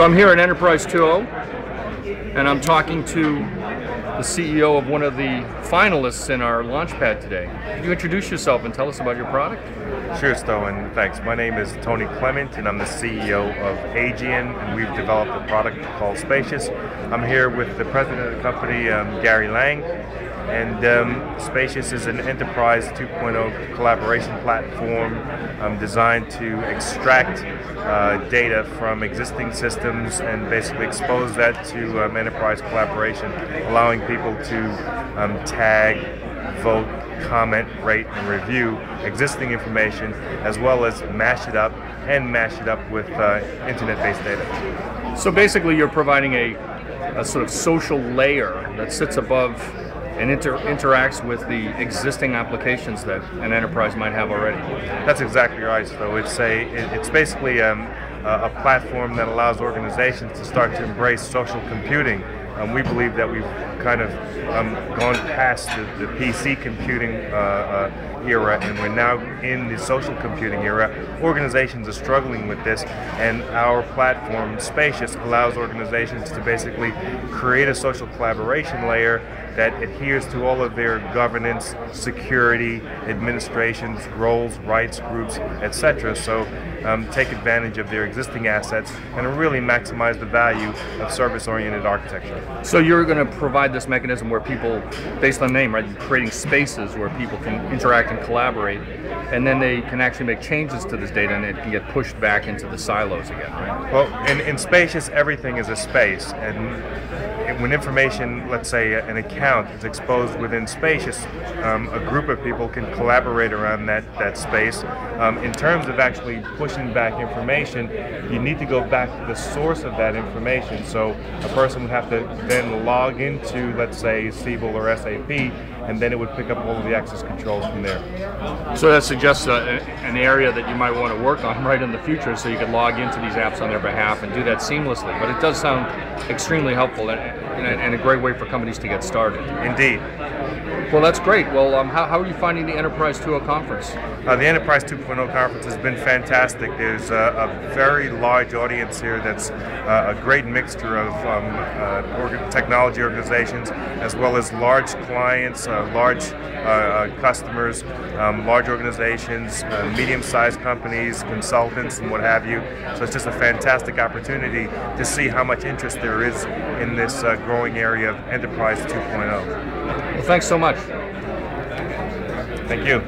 So I'm here at Enterprise 2.0, and I'm talking to the CEO of one of the finalists in our Launchpad today. Could you introduce yourself and tell us about your product? Sure, Stowe, and thanks. My name is Tony Clement, and I'm the CEO of Aegean, and we've developed a product called Spacious. I'm here with the president of the company, Gary Lang, and Spacious is an Enterprise 2.0 collaboration platform designed to extract data from existing systems and basically expose that to enterprise collaboration, allowing people to tag, vote, comment, rate, and review existing information, as well as mash it up with internet-based data. So basically you're providing a sort of social layer that sits above and interacts with the existing applications that an enterprise might have already. That's exactly right. So it's basically a platform that allows organizations to start to embrace social computing. We believe that we've kind of gone past the PC computing era, and we're now in the social computing era. Organizations are struggling with this, and our platform, Spacious, allows organizations to basically create a social collaboration layer that adheres to all of their governance, security, administrations, roles, rights, groups, etc. So take advantage of their existing assets and really maximize the value of service-oriented architecture. So you're going to provide this mechanism where people, based on name, right, you're creating spaces where people can interact and collaborate, and then they can actually make changes to this data and it can get pushed back into the silos again, right? Well, in Spacious, everything is a space, and when information, let's say an account, is exposed within Spacious, a group of people can collaborate around that space. In terms of actually pushing back information, you need to go back to the source of that information. So a person would have to then log into, let's say, Siebel or SAP, and then it would pick up all of the access controls from there. So that suggests an area that you might want to work on right in the future, so you could log into these apps on their behalf and do that seamlessly. But it does sound extremely helpful and a great way for companies to get started. Indeed. Well, that's great. Well, how are you finding the Enterprise 2.0 conference? The Enterprise 2.0 conference has been fantastic. There's a very large audience here that's a great mixture of technology organizations, as well as large clients, large customers, large organizations, medium-sized companies, consultants, and what have you. So it's just a fantastic opportunity to see how much interest there is in this growing area of Enterprise 2.0. Well, thanks so much. Thank you.